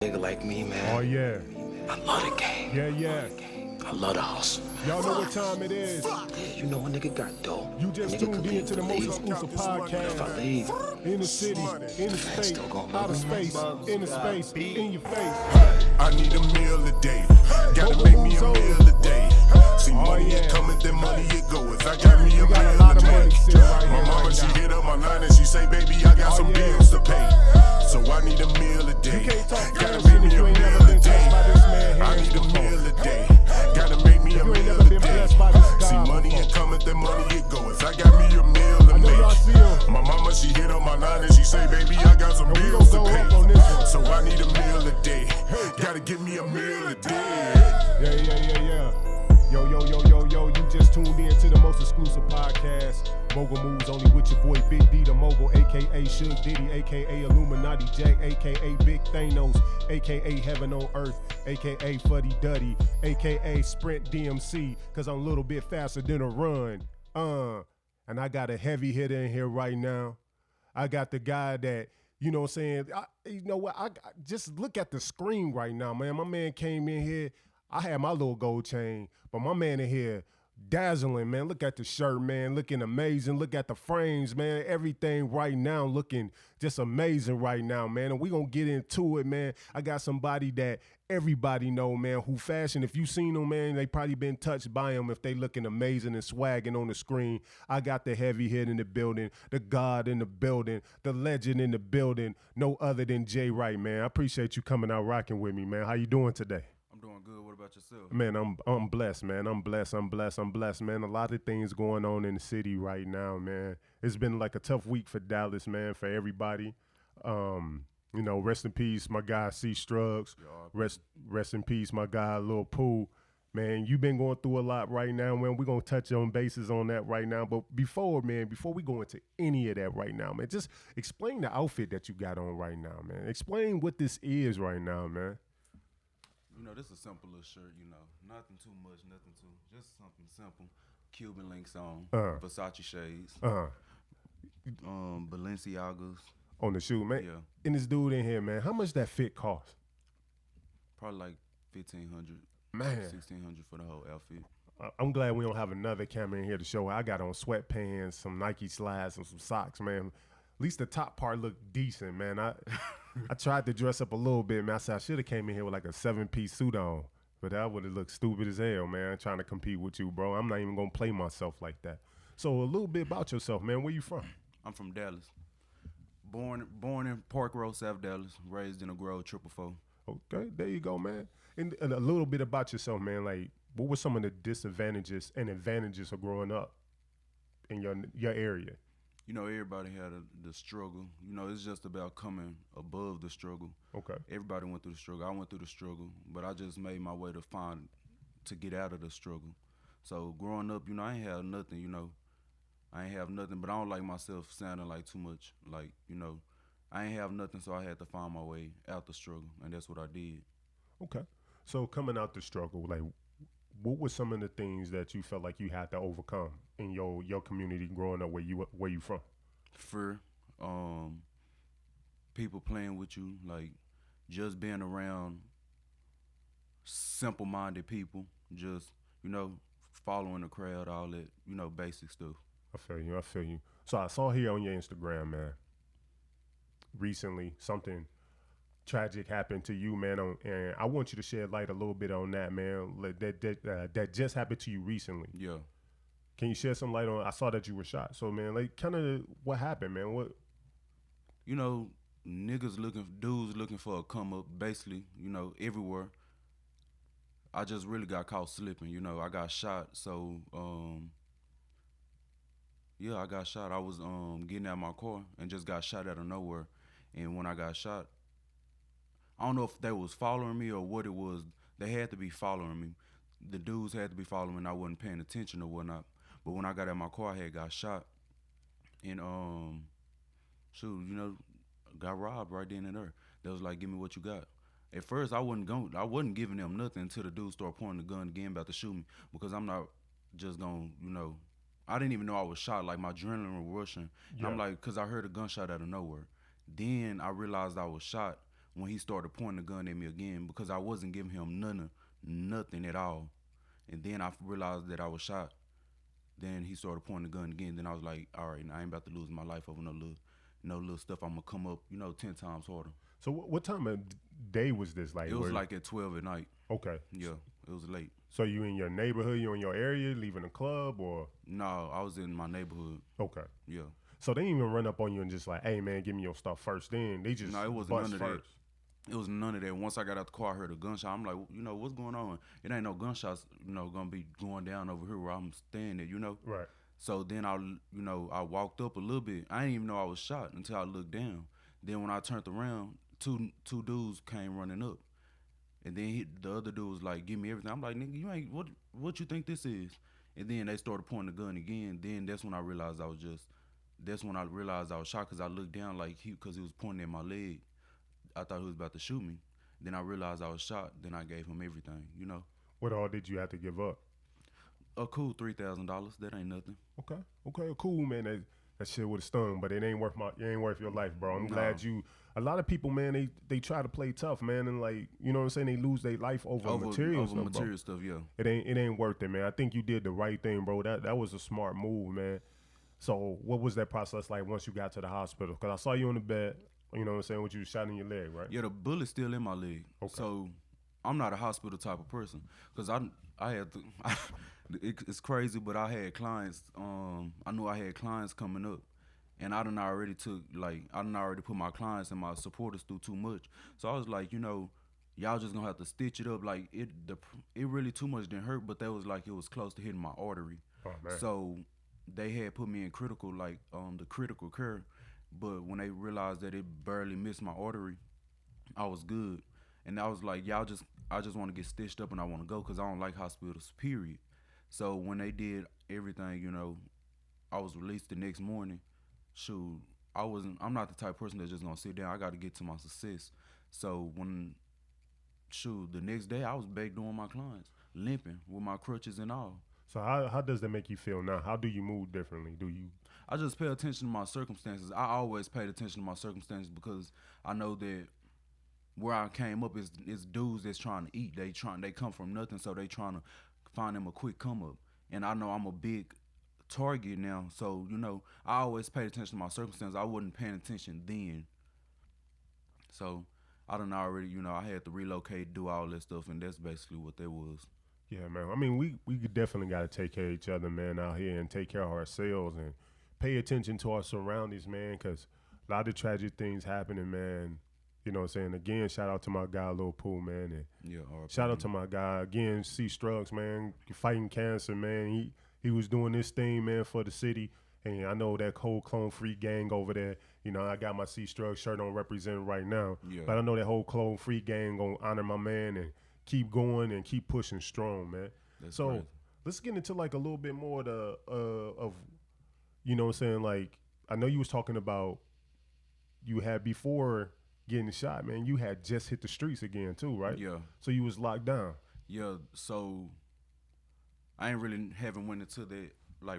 Nigga like me, man. Oh yeah. I love the game. Yeah. I love the hustle. Y'all know what time it is. Yeah, you know a nigga got dough. You just tuned in to the most exclusive If I podcast. leave, In the city, in the state, still gonna out of love me. space, in the space, in your face. I need a meal a day. Gotta make me a meal a day. See, money it coming, then money it goeth. I got me a got a meal lot a of money day. sitting right here My mama, right she now. hit up my line and she say, baby, I got some bills to pay. So I need a meal a day. You can't talk Gotta fancy make if me you a ain't never meal a been touched by day. this man I hands need a before. meal a day. Gotta make me a You ain't meal never a been day. blessed by this See, God money before. it coming, then money it goeth. I got me a meal I a know y'all see day. 'em. My mama, she hit up my line and she say, baby, I got some And we bills to gon' go pay. up on this one. So I need a meal a day. Gotta give me a meal a day. Yeah. Yo, you just tuned in to the most exclusive podcast. Mogul Moves only with your boy Big D the Mogul, aka Suge Diddy, aka Illuminati Jack, aka Big Thanos, aka Heaven on Earth, aka Fuddy Duddy, aka Sprint DMC, cause I'm a little bit faster than a run. And I got a heavy hitter in here right now. I got the guy that, you know what I'm saying? You know what? I just look at the screen right now, man. My man came in here. I had my little gold chain, but my man in here dazzling, man. Look at the shirt, man. Looking amazing. Look at the frames, man. Everything right now looking just amazing right now, man. And we gonna get into it, man. I got somebody that everybody know, man, who fashion. If you seen them, man, they probably been touched by them if they looking amazing and swagging on the screen. I got the heavy hit in the building, the God in the building, the legend in the building, no other than Jay Wright, man. I appreciate you coming out rocking with me, man. How you doing today? I'm doing good. What about yourself? Man, I'm blessed, man. I'm blessed, man. A lot of things going on in the city right now, man. It's been like a tough week for Dallas, man, for everybody. You know, rest in peace, my guy C Struggs. Rest in peace, my guy Lil Pooh. Man, you've been going through a lot right now, man. We're gonna touch on bases on that right now. But before we go into any of that right now, man, just explain the outfit that you got on right now, man. Explain what this is right now, man. You know, this is a simple little shirt, you know. Nothing too much, just something simple. Cuban links on, Versace shades, Balenciagas. On the shoe, man. Yeah. And this dude in here, man, how much that fit cost? Probably like $1,500, Man. $1,600 for the whole outfit. I'm glad we don't have another camera in here to show. I got on sweatpants, some Nike slides, and some socks, man. At least the top part looked decent, man. I tried to dress up a little bit, man. I said I should have came in here with like a 7-piece suit on, but that would have looked stupid as hell, man, trying to compete with you, bro. I'm not even going to play myself like that. So a little bit about yourself, man. Where you from? I'm from Dallas. Born in Park Road, South Dallas. Raised in a Grove, 444. Okay, there you go, man. And a little bit about yourself, man. Like, what were some of the disadvantages and advantages of growing up in your area? You know, everybody had the struggle. You know, it's just about coming above the struggle. Okay. Everybody went through the struggle. I went through the struggle, but I just made my way to get out of the struggle. So growing up, you know, I ain't have nothing, you know. I ain't have nothing, but I don't like myself sounding like too much. Like, you know, I ain't have nothing, so I had to find my way out the struggle, and that's what I did. Okay. So coming out the struggle, like, what were some of the things that you felt like you had to overcome in your community growing up where you from? Fear, people playing with you, like just being around simple-minded people, just, you know, following the crowd, all that, you know, basic stuff. I feel you. So I saw here on your Instagram, man, recently something tragic happened to you, man, and I want you to shed light a little bit on that, man. That just happened to you recently. Yeah. Can you shed some light on? I saw that you were shot. So, man, like, kind of what happened, man? What? You know, dudes looking for a come up, basically, you know, everywhere. I just really got caught slipping, you know. I got shot, so yeah, I got shot. I was getting out of my car and just got shot out of nowhere. And when I got shot, I don't know if they was following me or what it was. They had to be following me. The dudes had to be following me, and I wasn't paying attention or whatnot. But when I got out of my car, I had got shot. And, shoot, you know, got robbed right then and there. They was like, give me what you got. At first, I wasn't giving them nothing until the dude started pointing the gun again, about to shoot me. Because I'm not just going to, you know, I didn't even know I was shot. Like, my adrenaline was rushing. Yeah. I'm like, because I heard a gunshot out of nowhere. Then I realized I was shot when he started pointing the gun at me again because I wasn't giving him nothing at all. And then I realized that I was shot. Then he started pointing the gun again. Then I was like, all right, now I ain't about to lose my life over no little stuff. I'm gonna come up, 10 times harder. So what time of day was this? Like It was like at 12 at night. Okay. Yeah, it was late. So you in your neighborhood? You in your area? Leaving the club or? No, I was in my neighborhood. Okay. Yeah. So they didn't even run up on you and just like, hey man, give me your stuff first. Then they just No, it wasn't bust none of first. that. It was none of that. Once I got out the car, I heard a gunshot. I'm like, what's going on? It ain't no gunshots, gonna be going down over here where I'm standing, Right. So then I walked up a little bit. I didn't even know I was shot until I looked down. Then when I turned around, two dudes came running up. And then the other dude was like, give me everything. I'm like, nigga, you ain't, what you think this is? And then they started pointing the gun again. Then that's when I realized I was shot because I looked down because he was pointing at my leg. I thought he was about to shoot me. Then I realized I was shot. Then I gave him everything, What all did you have to give up? A cool $3,000. That ain't nothing. Okay, cool, man. That shit would have stung, but it ain't worth your life, bro. I'm glad you. A lot of people, man, they try to play tough, man, and like, you know what I'm saying, they lose their life over material stuff, yeah. It ain't worth it, man. I think you did the right thing, bro. That was a smart move, man. So what was that process like once you got to the hospital? Because I saw you on the bed, you know what I'm saying, with you shot in your leg, right? Yeah, the bullet's still in my leg. Okay. So I'm not a hospital type of person because I had to. It's crazy, but I had clients. I knew I had clients coming up, and I done already put my clients and my supporters through too much. So I was like, y'all just gonna have to stitch it up. Like it really too much didn't hurt, but that was like it was close to hitting my artery. Oh man. So they had put me in critical, the critical care. But when they realized that it barely missed my artery, I was good. And I was like, I just want to get stitched up and I want to go because I don't like hospitals, period. So when they did everything, I was released the next morning. Shoot, I'm not the type of person that's just gonna sit down. I got to get to my success. So the next day I was back doing my clients, limping with my crutches and all. So how does that make you feel now? How do you move differently? I just pay attention to my circumstances. I always paid attention to my circumstances because I know that where I came up is dudes that's trying to eat. They come from nothing, so they trying to find them a quick come up. And I know I'm a big target now, so I always paid attention to my circumstances. I wasn't paying attention then. So I done already, I had to relocate, do all that stuff, and that's basically what that was. Yeah, man. I mean, we definitely got to take care of each other, man, out here and take care of ourselves and pay attention to our surroundings, man, because a lot of tragic things happening, man. You know what I'm saying? Again, shout out to my guy, Lil Pooh, man. And Yeah. shout out to my guy, again, C. Struggs, man, fighting cancer, man. He was doing this thing, man, for the city. And I know that whole Clone Free gang over there, I got my C. Struggs shirt on representing right now. Yeah. But I know that whole Clone Free gang going to honor my man and keep going and keep pushing strong, man. That's so crazy. Let's get into like a little bit more of, you know what I'm saying? Like, I know you was talking about you had before getting shot, man, you had just hit the streets again too, right? Yeah. So you was locked down. Yeah, so I haven't went into that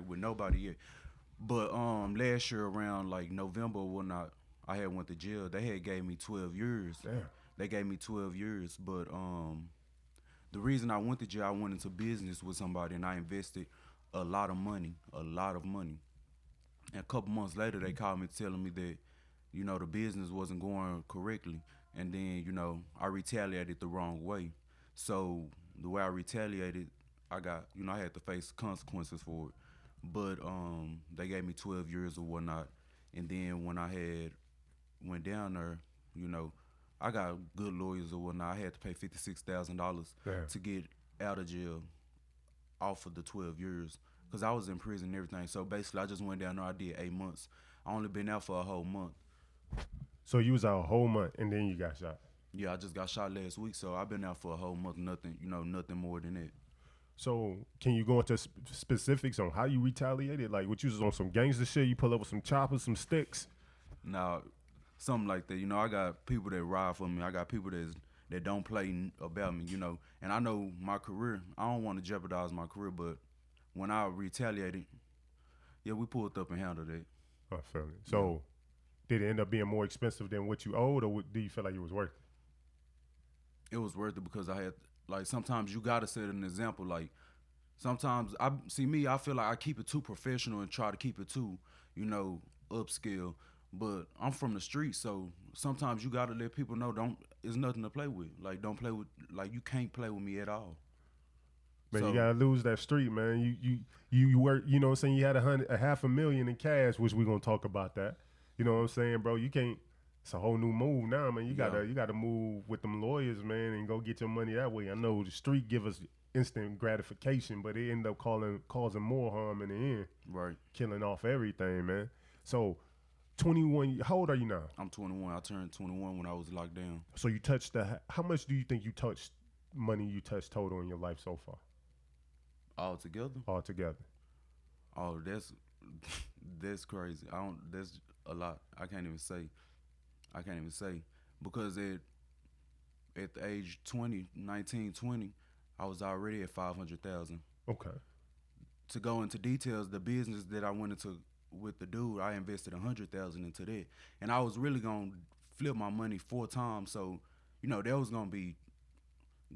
with nobody yet. But last year around November when I had went to jail, they had gave me 12 years. Damn. They gave me 12 years, but the reason I went to jail, I went into business with somebody and I invested a lot of money. And a couple months later, they called me telling me that, the business wasn't going correctly. And then, I retaliated the wrong way. So the way I retaliated, I got, I had to face consequences for it. But they gave me 12 years or whatnot. And then when I had went down there, I got good lawyers or whatnot. I had to pay $56,000 to get out of jail off of the 12 years because I was in prison and everything. So basically, I just went down there. I did 8 months. I only been out for a whole month. So you was out a whole month and then you got shot. Yeah, I just got shot last week, so I've been out for a whole month. Nothing, nothing more than that. So can you go into specifics on how you retaliated? Like, what you was on some gangster shit? You pull up with some choppers, some sticks? Now, something like that. I got people that ride for me. I got people that don't play about me. And I know my career. I don't want to jeopardize my career, but when I retaliated, yeah, we pulled up and handled it. I feel it. So did it end up being more expensive than what you owed, or do you feel like it was worth it? it was worth it because I had like sometimes you gotta set an example. Like sometimes I feel like I keep it too professional and try to keep it too, upscale. But I'm from the street, so sometimes you gotta let people know it's nothing to play with. Like don't play with like you can't play with me at all. Man, So, you gotta lose that street, man. You work, you know what I'm saying? You had a $500,000 in cash, which we're gonna talk about that. You know what I'm saying, bro? You can't. It's a whole new move now, man. You gotta move with them lawyers, man, and go get your money that way. I know the street give us instant gratification, but it end up causing more harm in the end. Right. Killing off everything, man. So, 21. How old are you now? I'm 21. I turned 21 when I was locked down. So you touched how much do you think you touched money you touched total in your life so far? Altogether? Altogether. Oh, that's crazy. That's a lot. I can't even say because at the age 19, 20, I was already at 500,000. Okay. To go into details, the business that I went into with the dude, I invested 100,000 into that, and I was really gonna flip my money 4 times. So, that was gonna be,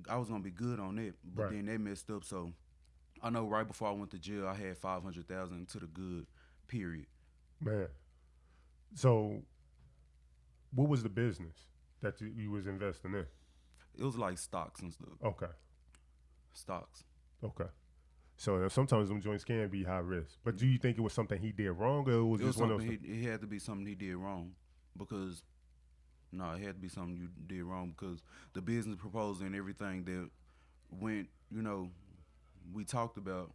I was gonna be good on it. But then they messed up. So, I know right before I went to jail, I had 500,000 into the good. Period. Man. So, what was the business that you was investing in? It was like stocks and stuff. Okay. Stocks. Okay. So sometimes them joints can be high risk. But do you think it was something he did wrong, or it was just one of those? It had to be something he did wrong, because it had to be something you did wrong, because the business proposal and everything that went, we talked about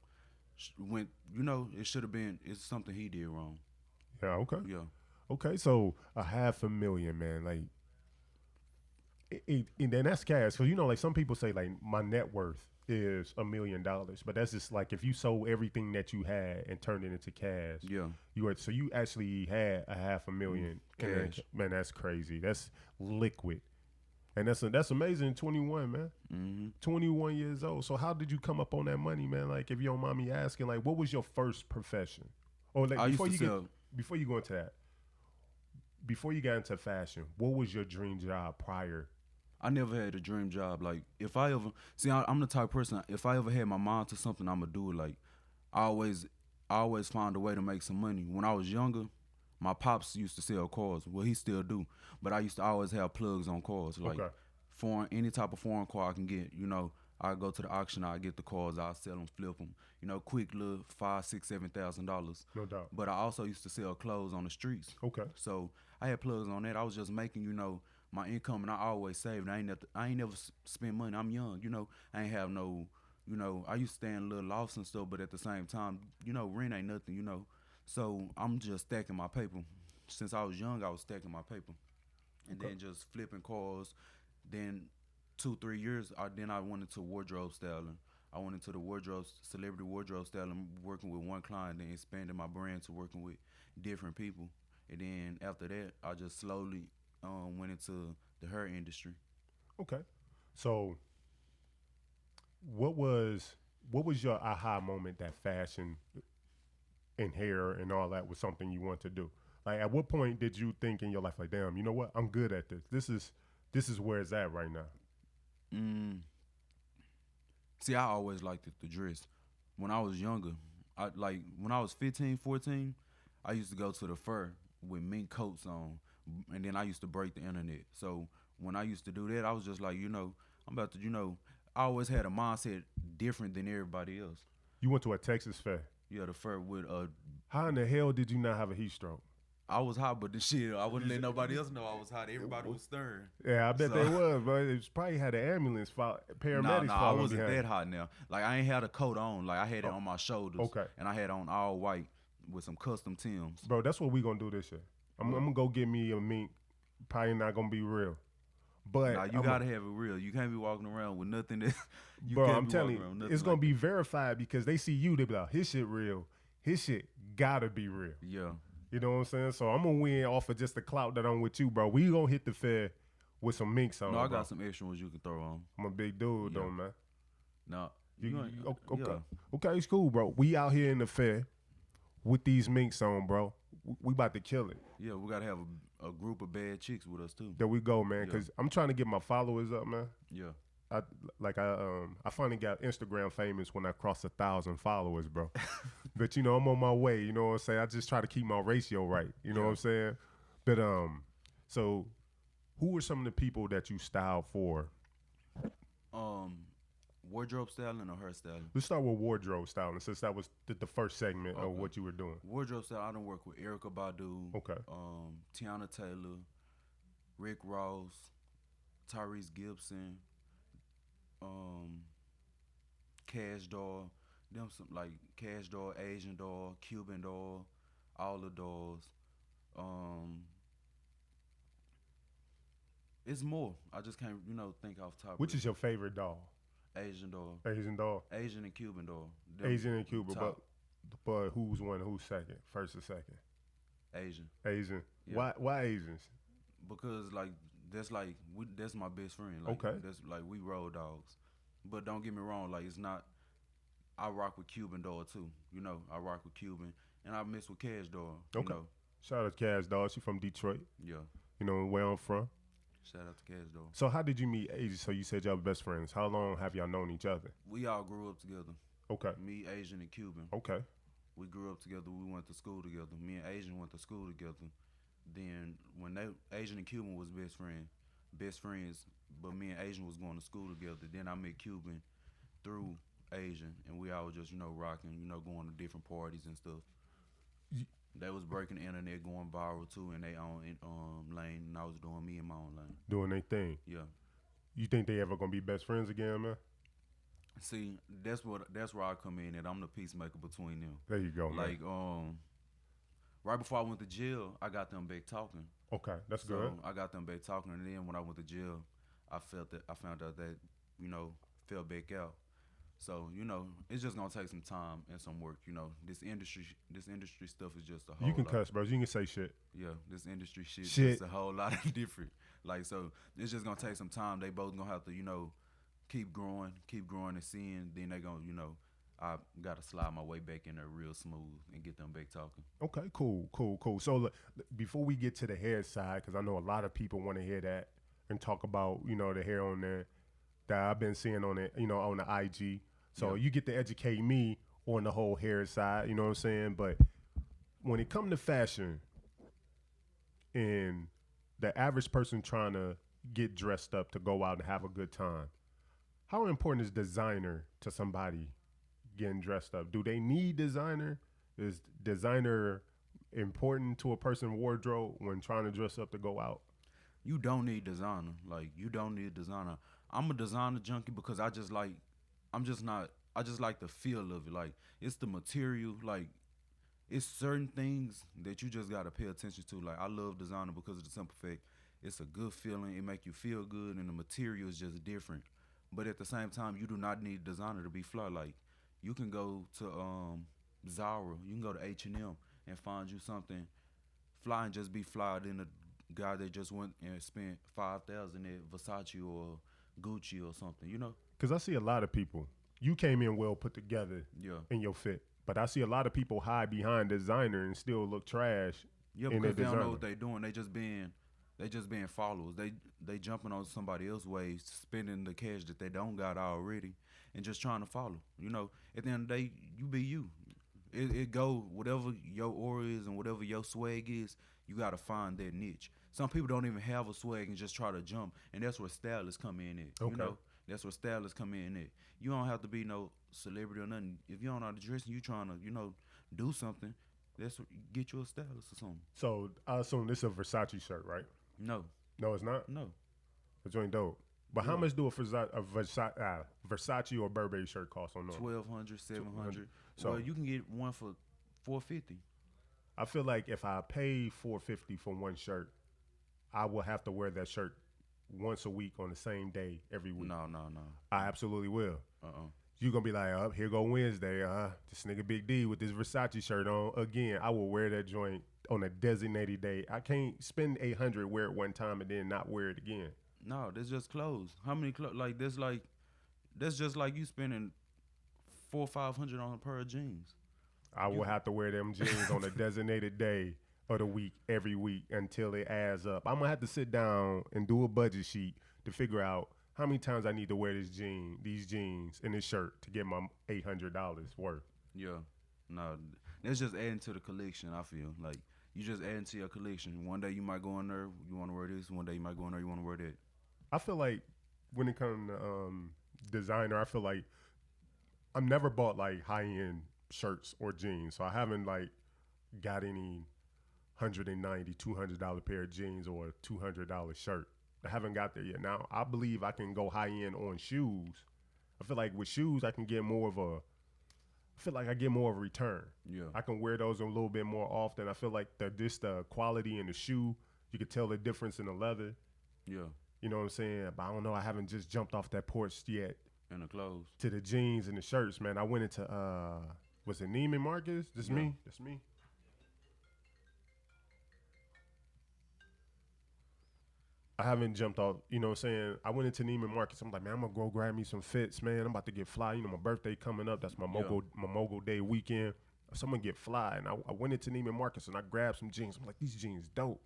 went, it should have been. It's something he did wrong. Yeah. Okay. Yeah. Okay. So $500,000, man, like. And then that's cash, because like some people say like my net worth is $1 million, but that's just like if you sold everything that you had and turned it into cash. Yeah. So you actually had $500,000 cash. Man, that's crazy. That's liquid, and that's amazing. 21, man. Mm-hmm. 21 years old. So how did you come up on that money, man? Like if you don't mind me asking, like what was your first profession? Or like before you go into that, before you got into fashion, what was your dream job prior? I never had a dream job. Like, if I ever I'm the type of person. If I ever had my mind to something, I'ma do it. Like, I always find a way to make some money. When I was younger, my pops used to sell cars. Well, he still do, but I used to always have plugs on cars. Like, any type of foreign car I can get. I go to the auction, I get the cars, I sell them, flip them. Quick little $5,000, $6,000, $7,000. No doubt. But I also used to sell clothes on the streets. Okay. So I had plugs on that. I was just making, my income, and I always saved. I ain't never spend money. I'm young, I ain't have no, I used to stay in little lofts and stuff, but at the same time, rent ain't nothing, So I'm just stacking my paper. Since I was young, I was stacking my paper, and then just flipping cars. Then 2-3 years, I went into wardrobe styling. I went into the celebrity wardrobe styling, working with one client, then expanding my brand to working with different people. And then after that, I just slowly went into the hair industry. Okay. So what was your aha moment that fashion and hair and all that was something you wanted to do? Like at what point did you think in your life, like, damn, you know what? I'm good at this. This is where it's at right now. See, I always liked the dress. When I was younger, when I was 15, 14, I used to go to the fair with mink coats on, and then I used to break the internet. So when I used to do that, I was just like, I'm about to, I always had a mindset different than everybody else. You went to a Texas fair? Yeah, the fair with How in the hell did you not have a heat stroke? I was hot, but the shit, I wouldn't let nobody else know I was hot. Everybody was stirring. Yeah, I bet they was, but it was probably had an ambulance, paramedics. Nah, I wasn't that hot now. Like, I ain't had a coat on. Like, I had it on my shoulders. Okay. And I had on all white with some custom Timbs. Bro, that's what we gonna do this year. I'm gonna go get me a mink. Probably not gonna be real. But nah, you gotta have it real. You can't be walking around with nothing that you bro, can't I'm be telling walking you, around it's gonna like be verified because they see you, they be like, his shit real. His shit gotta be real. Yeah. You know what I'm saying? So I'm gonna win off of just the clout that I'm with you, bro. We gonna hit the fair with some minks on. No, I got bro. some extra ones you can throw on. I'm a big dude, though, man. No. Okay, it's cool, bro. We out here in the fair. with these minks on, bro. We about to kill it. Yeah, we gotta have a group of bad chicks with us too. There we go, man. Yeah. Cause I'm trying to get my followers up, man. Yeah. I finally got Instagram famous when I crossed 1,000 followers, bro. But you know, I'm on my way. You know what I'm saying? I just try to keep my ratio right. You know what I'm saying? But so who are some of the people that you style for? Wardrobe styling or hairstyling? Let's start with wardrobe styling, since that was the first segment of what you were doing. Wardrobe style, I done work with Erykah Badu, Okay. Tiana Taylor, Rick Ross, Tyrese Gibson, Cash Doll, them some like Cash Doll, Asian Doll, Cuban Doll, all the dolls. It's more. I just can't, think off top. Which is your favorite doll? Asian Doll. Asian doll. Asian and Cuban Doll. Them Asian and Cuban, top. but who's one? Who's second? First or second? Asian. Asian. Yeah. Why Asians? Because that's my best friend. Like, Okay. That's like we road dogs. But don't get me wrong, like it's not. I rock with Cuban Doll too. I rock with Cuban, and I mess with Cash Doll. Okay. Shout out to Cash Doll. She from Detroit. Yeah. You know where I'm from. Shout out to Cash Doll. So how did you meet Asian? So you said y'all best friends. How long have y'all known each other? We all grew up together. Okay. Me, Asian, and Cuban. Okay. We grew up together. We went to school together. Me and Asian went to school together. Then when Asian and Cuban was best friends, but me and Asian was going to school together. Then I met Cuban through Asian, and we all just rocking, going to different parties and stuff. They was breaking the internet, going viral too, in their own lane, and I was doing me in my own lane. Doing their thing. Yeah. You think they ever gonna be best friends again, man? See, that's where I come in, and I'm the peacemaker between them. There you go, man. Like right before I went to jail, I got them back talking. Okay, that's So good. I got them back talking, and then when I went to jail, I found out that fell back out. So it's just gonna take some time and some work. This industry stuff is just a whole. You can lot. cuss, bro. You can say shit. Yeah, this industry shit is Shit. just a whole lot of different. Like, so it's just gonna take some time. They both gonna have to keep growing and seeing. Then they gonna I gotta slide my way back in there real smooth and get them back talking. Okay, cool. So look, before we get to the hair side, because I know a lot of people want to hear that and talk about the hair on there that I've been seeing on it, on the IG. So you get to educate me on the whole hair side, you know what I'm saying? But when it comes to fashion and the average person trying to get dressed up to go out and have a good time, how important is designer to somebody getting dressed up? Do they need designer? Is designer important to a person's wardrobe when trying to dress up to go out? You don't need designer. Like, you don't need designer. I'm a designer junkie because I just like the feel of it. Like, it's the material. Like, it's certain things that you just gotta pay attention to. Like, I love designer because of the simple fact it's a good feeling. It make you feel good, and the material is just different. But at the same time, you do not need designer to be fly. Like, you can go to Zara, you can go to H&M and find you something fly and just be fly than the guy that just went and spent $5,000 at Versace or Gucci or something, Because I see a lot of people. You came in well put together in your fit, but I see a lot of people hide behind designer and still look trash. Yeah, in because they their don't know designer. what they doing. They just being followers. They jumping on somebody else's ways, spending the cash that they don't got already, and just trying to follow. At the end of the day, you be you. It go whatever your aura is and whatever your swag is. You gotta find that niche. Some people don't even have a swag and just try to jump, and that's where stylists come in at. Okay. That's where stylists come in at. You don't have to be no celebrity or nothing. If you don't know how to dress and you trying to, do something, get you a stylist or something. So I assume this is a Versace shirt, right? No, No, it's not. no. It's joint dope. But how much do a Versace or Burberry shirt cost on those? $1,200, $700. So- Well, you can get one for $450. I feel like if I pay $450 for one shirt, I will have to wear that shirt once a week on the same day every week. No. I absolutely will. You gonna be like, oh, here go Wednesday. This nigga Big D with this Versace shirt on again. I will wear that joint on a designated day. I can't spend $800, wear it one time, and then not wear it again. No, that's just clothes. How many clothes? That's just like you spending $400 or $500 on a pair of jeans. I will have to wear them jeans on a designated day of the week every week until it adds up. I'm gonna have to sit down and do a budget sheet to figure out how many times I need to wear these jeans, and this shirt to get my $800 worth. Yeah. No, that's just adding to the collection, I feel. Like, you just adding to your collection. One day you might go in there, you want to wear this. One day you might go in there, you want to wear that. I feel like when it comes to designer, I feel like I've never bought like high end shirts or jeans, so I haven't like got any $190, $200 pair of jeans or a $200 shirt. I haven't got there yet. Now I believe I can go high end on shoes. I feel like with shoes I can get more of a. I feel like I get more of a return. Yeah. I can wear those a little bit more often. I feel like the quality in the shoe, you could tell the difference in the leather. Yeah. You know what I'm saying? But I don't know. I haven't just jumped off that porch yet. And the clothes. To the jeans and the shirts, man. I went into was it Neiman Marcus? That's me. That's me. I haven't jumped off, you know what I'm saying? I went into Neiman Marcus. I'm like, man, I'm gonna go grab me some fits, man. I'm about to get fly. You know, my birthday coming up. That's my mogul day weekend. So I'm gonna get fly. And I went into Neiman Marcus and I grabbed some jeans. I'm like, these jeans dope.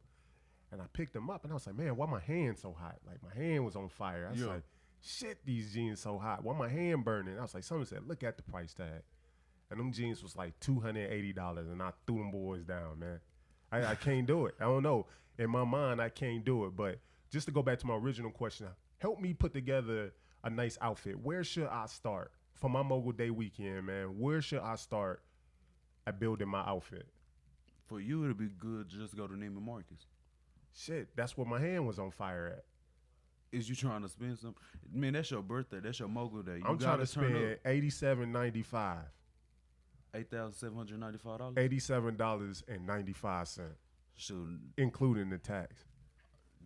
And I picked them up and I was like, man, why my hand so hot? Like my hand was on fire. I was like, shit, these jeans so hot. Why my hand burning? I was like, someone said, look at the price tag. And them jeans was like $280 and I threw them boys down, man. I can't do it. I don't know. In my mind, I can't do it. But just to go back to my original question, help me put together a nice outfit. Where should I start for my Mogul Day weekend, man? Where should I start at building my outfit? For you, it'd be good to just go to Neiman Marcus. Shit, that's where my hand was on fire at. Is you trying to spend some? Man, that's your birthday. That's your Mogul Day. I'm trying to spend $87.95. $8,795. $87.95, Shoot, including the tax.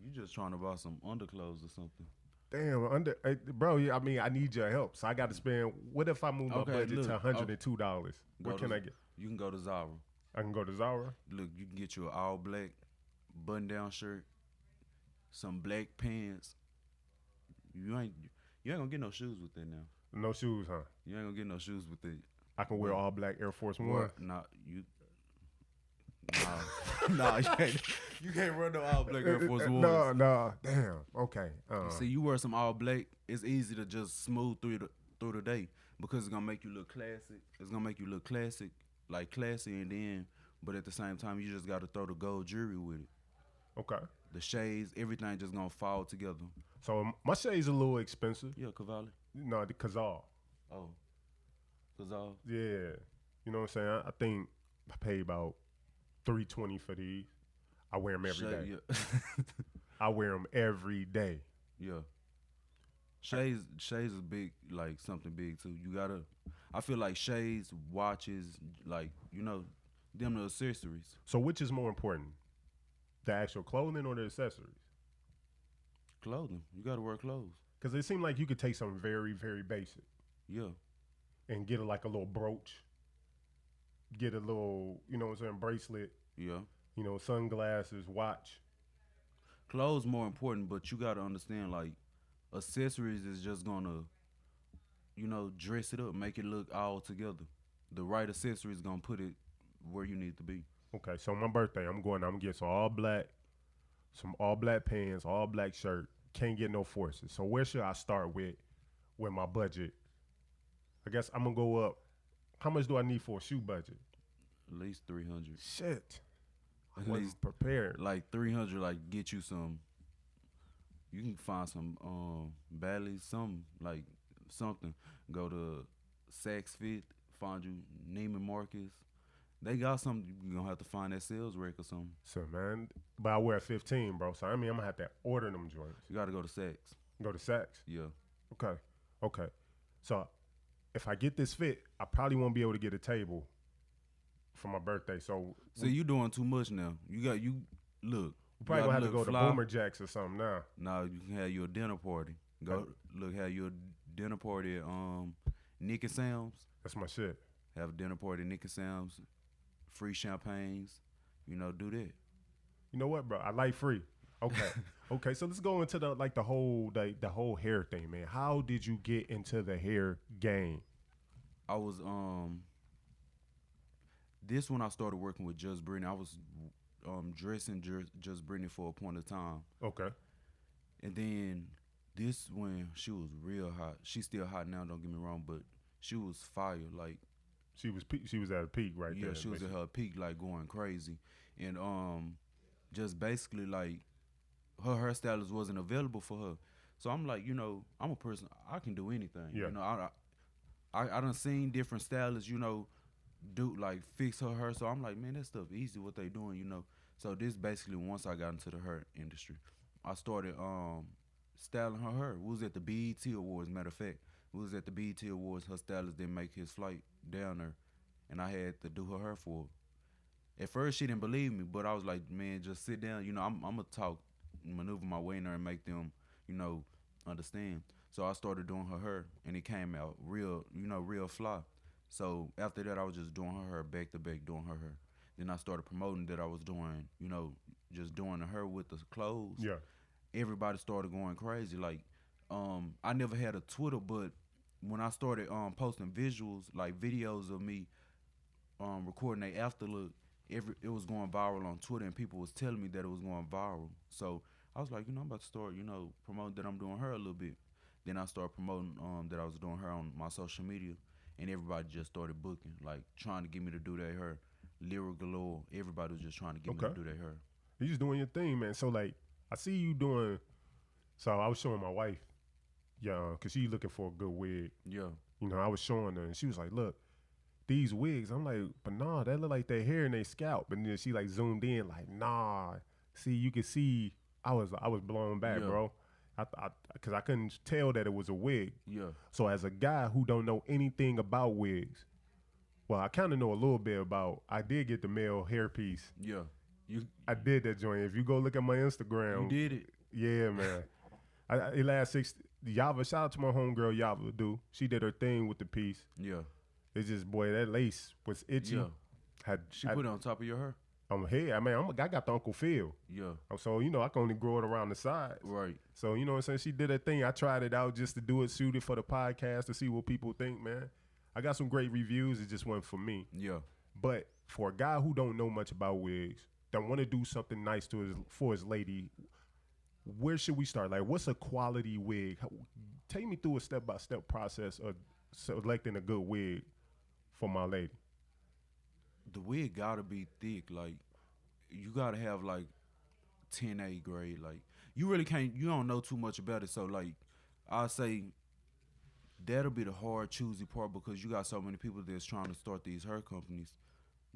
you just trying to buy some underclothes or something. Damn, bro. I mean, I need your help, so I got to spend. What if I move my budget to $102? What can I get? You can go to Zara. I can go to Zara. Look, you can get you an all black button-down shirt, some black pants. You ain't gonna get no shoes with that now. No shoes, huh? You ain't gonna get no shoes with it. I can wear all black Air Force One. Nah, nah, you can't run no all black Air Force Ones. No, damn. Okay. See, you wear some all black, it's easy to just smooth through the day because it's gonna make you look classic. It's gonna make you look classic, like classy, and then, but at the same time, you just gotta throw the gold jewelry with it. Okay. The shades, everything just gonna fall together. So my shades a little expensive. Yeah, Cavalli. No, the Kazal. Oh, Kazal. Yeah. You know what I'm saying? I think I paid about $320 for these. I wear them every day. Yeah. I wear them every day. Yeah. Shades is big, like something big too. You gotta, I feel like shades, watches, like, you know, them the accessories. So which is more important? The actual clothing or the accessories? Clothing. You gotta wear clothes. Because it seemed like you could take something very, very basic. Yeah. And get like a little brooch. Get a little, you know what I'm saying, bracelet. Yeah. You know, sunglasses, watch. Clothes more important, but you gotta understand, like, accessories is just gonna, you know, dress it up, make it look all together. The right accessories gonna put it where you need to be. Okay, so my birthday, I'm getting some all black pants, all black shirt. Can't get no forces. So where should I start with my budget? I guess I'm gonna go up. How much do I need for a shoe budget? At least 300. Shit. I At wasn't least prepared. like 300, like get you some. You can find some Bally's, something. Go to Saks Fit, find you Neiman Marcus. They got something. You're gonna have to find that sales rec or something. So man, but I wear 15, bro. So I mean, I'm gonna have to order them joints. You gotta go to Saks. Go to Saks. Yeah. Okay. So if I get this fit, I probably won't be able to get a table for my birthday. So see, you doing too much now. Look. We probably gonna have to go to Boomer Jacks or something now. Now you can have your dinner party. Have your dinner party at Nick and Sam's. That's my shit. Have a dinner party at Nick and Sam's. Free champagnes. You know, do that. You know what, bro? I like free. Okay. Okay, so let's go into the whole hair thing, man. How did you get into the hair game? I was This when I started working with Just Brittany. I was dressing Just Brittany for a point of time, Okay. and then this when she was real hot. She's still hot now. Don't get me wrong, but she was fire. Like She was at a peak right yeah, there. she was at basically. her peak, like going crazy, and just basically like her hairstylist wasn't available for her. So I'm like, I'm a person. I can do anything. Yeah. I done seen different stylists, do like fix her hair. So I'm like, man, that stuff easy. What they doing. So this basically once I got into the hair industry, I started styling her hair. We was at the BET Awards. Matter of fact, we was at the BET Awards. Her stylist didn't make his flight down there, and I had to do her hair for her. At first, she didn't believe me, but I was like, man, just sit down. I'm gonna talk, maneuver my way in there, and make them, understand. So I started doing her hair, and it came out real, real fly. So after that, I was just doing her hair back to back, doing her hair. Then I started promoting that I was doing, just doing her with the clothes. Yeah. Everybody started going crazy. Like, I never had a Twitter, but when I started posting visuals, like videos of me recording a afterlook, it was going viral on Twitter, and people was telling me that it was going viral. So I was like, I'm about to start, promoting that I'm doing her a little bit. Then I started promoting that I was doing her on my social media, and everybody just started booking, like trying to get me to do their hair. Lyric galore, everybody was just trying to get me to do their hair. You just doing your thing, man. So like, I see you doing. So I was showing my wife, yeah, cause she looking for a good wig. Yeah, I was showing her, and she was like, "Look, these wigs." I'm like, "But nah, that look like their hair and their scalp." And then she like zoomed in, like, "Nah, see, you can see." I was blown back, Yeah. bro. Cause I couldn't tell that it was a wig. yeah, So as a guy who don't know anything about wigs, well, I kind of know a little bit about. I did get the male hairpiece. yeah. I did that joint. If you go look at my You Instagram, did it. yeah, man. It last 6. Yava, shout out to my homegirl Yava, dude. She did her thing with the piece. Yeah, It's just, boy, that lace was itchy. yeah. She put it on top of your hair. I'm here. I got the Uncle Phil. Yeah, So, I can only grow it around the sides. right. So, you know what I'm saying? She did her thing. I tried it out just to do it, shoot it for the podcast to see what people think, man. I got some great reviews. It just wasn't for me. Yeah. But for a guy who don't know much about wigs, that want to do something nice for his lady, where should we start? Like, what's a quality wig? Take me through a step-by-step process of selecting a good wig for my lady. The wig gotta be thick. Like, you gotta have like 10A grade. Like, you really can't. You don't know too much about it. So like, I say that'll be the hard choosy part because you got so many people that's trying to start these hair companies.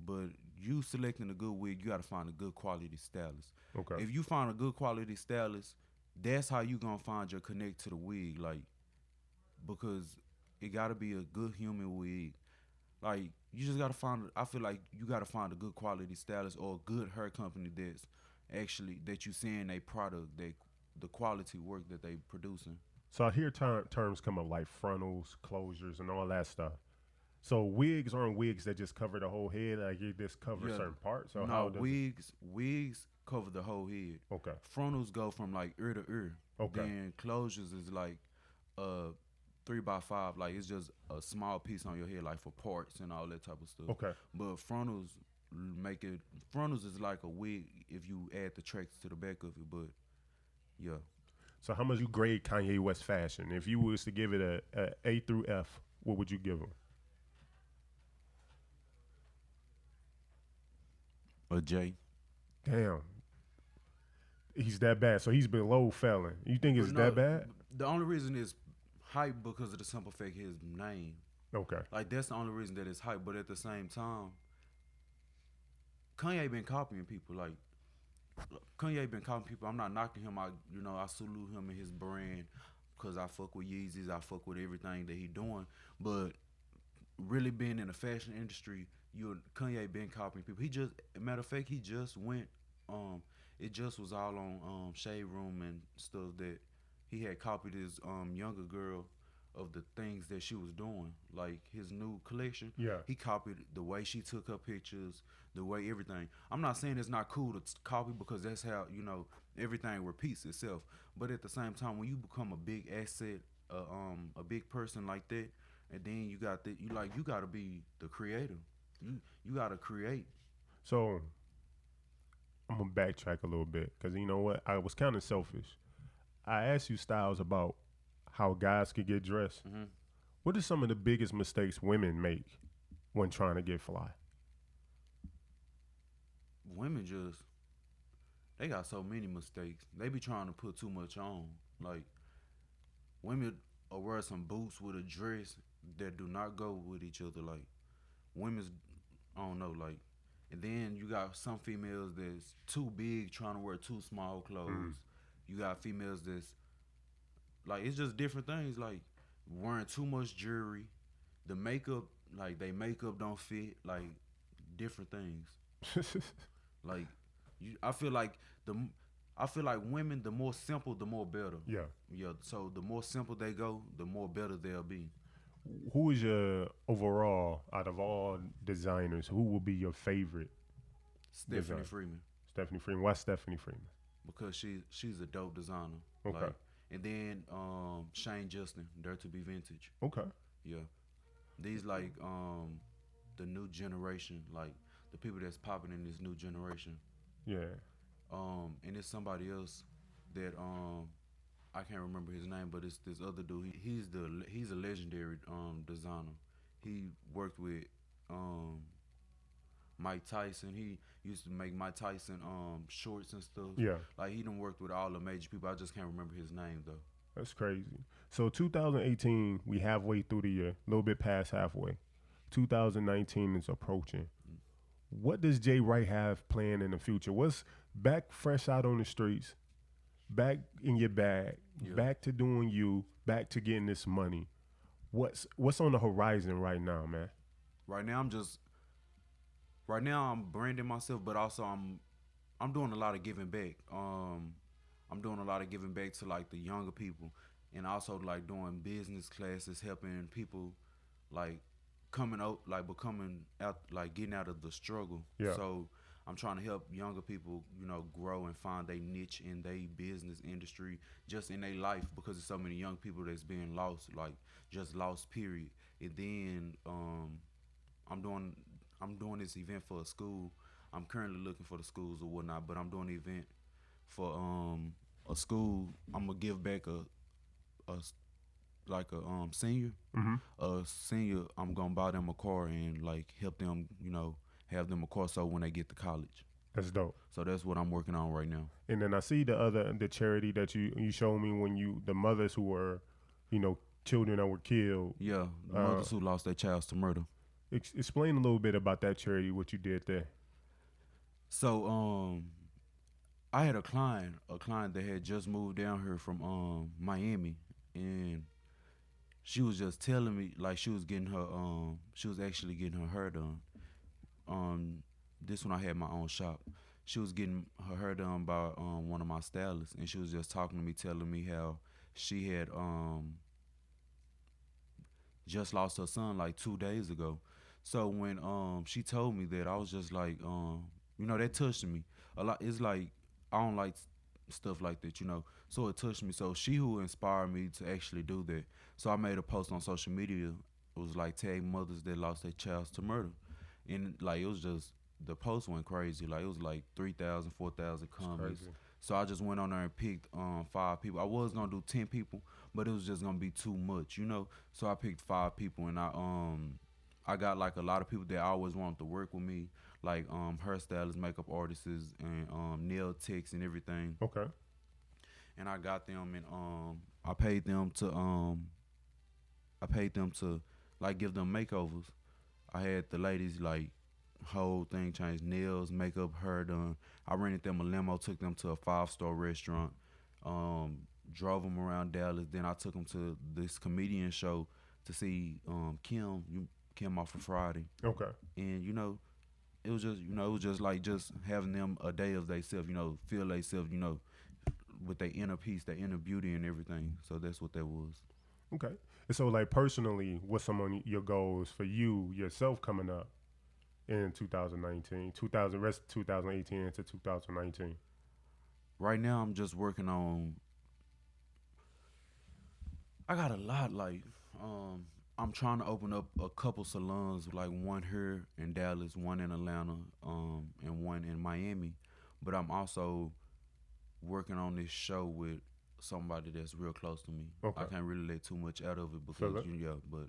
But you selecting a good wig, you gotta find a good quality stylist. Okay. If you find a good quality stylist, that's how you gonna find your connect to the wig. Like, because it gotta be a good human wig. Like, you just gotta find. I feel like you gotta find a good quality stylist or a good hair company that's actually that you seeing a product, the quality work that they producing. So I hear terms come up like frontals, closures, and all that stuff. So wigs aren't wigs that just cover the whole head. Like you just cover Yeah. certain parts. So No, how does wigs cover the whole head. Okay. Frontals go from like ear to ear. Okay. Then closures is like 3x5. Like, it's just a small piece on your head, like for parts and all that type of stuff. Okay. But frontals frontals is like a wig if you add the tracks to the back of it. But yeah, So how much you grade Kanye West fashion? If you was to give it a A through F, what would you give him? a J. Damn. He's that bad. So he's below felon. You think it's No, that bad? The only reason is hype because of the simple fact his name. Okay. Like, that's the only reason that it's hype. But at the same time, Kanye been copying people. Like, Kanye been copying people. I'm not knocking him. I salute him and his brand because I fuck with Yeezys. I fuck with everything that he doing. But really being in the fashion industry, Kanye been copying people. Matter of fact, he just went. It just was all on Shade Room and stuff that he had copied his younger girl of the things that she was doing, like his new collection. Yeah. He copied the way she took her pictures, the way everything. I'm not saying it's not cool to copy because that's how everything repeats itself. But at the same time, when you become a big asset, a big person like that, and then you got you got to be the creator. You gotta create. So I'm gonna backtrack a little bit because you know what? I was kind of selfish. I asked you, Styles, about how guys could get dressed. Mm-hmm. What are some of the biggest mistakes women make when trying to get fly? Women just they got so many mistakes. They be trying to put too much on. Like women will wear some boots with a dress that do not go with each other. Like women's, I don't know. Like, and then you got some females that's too big trying to wear too small clothes. You got females that's like it's just different things. Like wearing too much jewelry, the makeup, like they makeup don't fit. Like different things. Like I feel like women, the more simple, the more better. Yeah. Yeah. So the more simple they go, the more better they'll be. Who is your overall, out of all designers, who will be your favorite? Stephanie Design. Freeman, Stephanie Freeman. Why Stephanie Freeman? because she's a dope designer. Okay. Like, and then Shane Justin, Dare to Be Vintage. Okay. Yeah. These like the new generation, like the people that's popping in this new generation. Yeah. And it's somebody else that I can't remember his name, but it's this other dude. He's a legendary designer. He worked with Mike Tyson. He used to make Mike Tyson shorts and stuff. Yeah. Like he done worked with all the major people. I just can't remember his name though. That's crazy. So 2018, we halfway through the year, a little bit past halfway. 2019 is approaching. What does Jay Wright have planned in the future? What's back fresh out on the streets, back in your bag, back to doing you, back to getting this money? What's on the horizon right now, man? Right now I'm branding myself, but also I'm doing a lot of giving back. I'm doing a lot of giving back to like the younger people, and also like doing business classes, helping people like coming out, like becoming out, like getting out of the struggle. Yeah. So I'm trying to help younger people, grow and find their niche in their business industry, just in their life, because there's so many young people that's being lost, like just lost, period. And then I'm doing this event for a school. I'm currently looking for the schools or whatnot, but I'm doing an event for a school. I'm gonna give back a senior. Mm-hmm. A senior, I'm gonna buy them a car and like help them, have them a car so when they get to college. That's dope. So that's what I'm working on right now. And then I see the charity that you showed me when the mothers who were, children that were killed. Yeah, the mothers who lost their childs to murder. Explain a little bit about that charity, what you did there. So I had a client that had just moved down here from Miami, and she was just telling me like she was actually getting her hair done. This when I had my own shop. She was getting her hair done by one of my stylists, and she was just talking to me, telling me how she had just lost her son like 2 days ago. So when she told me that, I was just like, that touched me a lot. It's like I don't like stuff like that, So it touched me. So she who inspired me to actually do that. So I made a post on social media. It was like tag mothers that lost their childs to murder, and like it was just the post went crazy. Like it was like 3,000, 4,000 comments. So I just went on there and picked 5 people. I was gonna do 10 people, but it was just gonna be too much, So I picked 5 people, and I got like a lot of people that always wanted to work with me, like hairstylists, makeup artists, and nail techs and everything. Okay. And I got them, and I paid them to like give them makeovers. I had the ladies like whole thing changed, nails, makeup, hair done. I rented them a limo, took them to a 5-star restaurant, drove them around Dallas. Then I took them to this comedian show to see Kim off of Friday. Okay. And it was just like just having them a day of themselves, feel themselves, with their inner peace, their inner beauty and everything. So that's what that was. Okay. And so like personally, what's some of your goals for you yourself coming up in 2019, rest of 2018 into 2019? Right now I'm just working on, I got a lot, like I'm trying to open up a couple salons, like one here in Dallas, one in Atlanta, and one in Miami. But I'm also working on this show with somebody that's real close to me. Okay. I can't really let too much out of it because but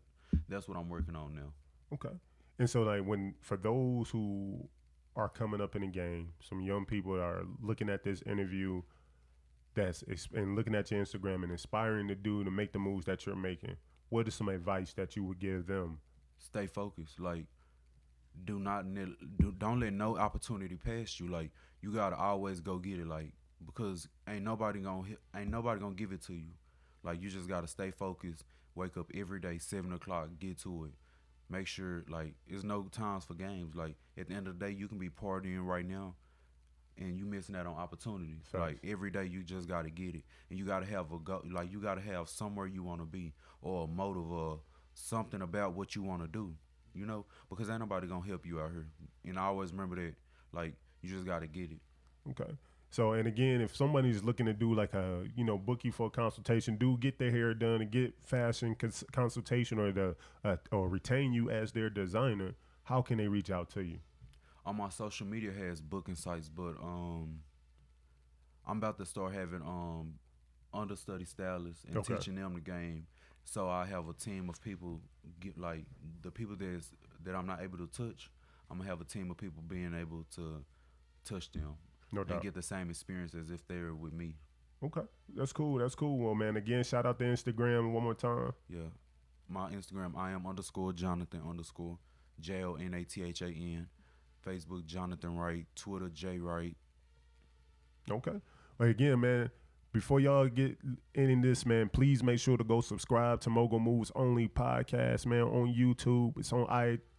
that's what I'm working on now. Okay. And so, like, for those who are coming up in the game, some young people are looking at this interview and looking at your Instagram and inspiring to make the moves that you're making, what is some advice that you would give them? Stay focused. Like, don't let no opportunity pass you. Like, you gotta always go get it. Like, because ain't nobody gonna give it to you. Like, you just gotta stay focused. Wake up every day, 7 o'clock, get to it. Make sure, like, there's no times for games. Like, at the end of the day, you can be partying right now, and you missing out on opportunities. Facts. Like, every day you just gotta get it, and you gotta have a go. Like, you gotta have somewhere you wanna be, or a motive, or something about what you wanna do. You know, because ain't nobody gonna help you out here. And I always remember that. Like, you just gotta get it. Okay. So, and again, if somebody's looking to do like a, book you for a consultation, do get their hair done and get fashion consultation or retain you as their designer, how can they reach out to you? On my social media has booking sites, but I'm about to start having understudy stylists and teaching them the game. So I have a team of people, like the people that I'm not able to touch, I'm gonna have a team of people being able to touch them. No doubt. And get the same experience as if they're with me. Okay, that's cool. Well, man, again, shout out to Instagram one more time. Yeah, my Instagram, _Jonathan_ JONATHAN. Facebook, Jonathan Wright. Twitter, J Wright. Okay. Well, again, man, before y'all get in this, man, please make sure to go subscribe to Mogul Moves Only podcast, man, on YouTube. It's on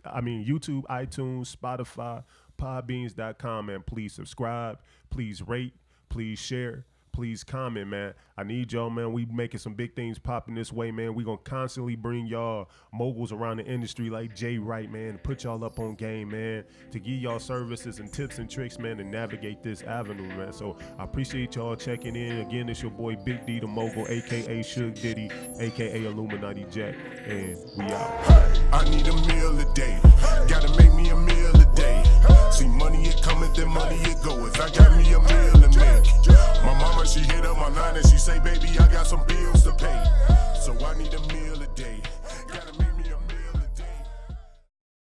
YouTube, iTunes, Spotify, podbeans.com, man. Please subscribe, please rate, please share, please comment, man. I need y'all, man. We making some big things popping this way, man. We gonna constantly bring y'all moguls around the industry like Jay Wright, man, to put y'all up on game, man, to give y'all services and tips and tricks, man, to navigate this avenue, man. So I appreciate y'all checking in. Again, it's your boy Big D the Mogul, aka Suge Diddy, aka Illuminati Jack, and we out. I need a meal a day. Gotta make me a meal a day. See money it cometh, then money it goeth. I got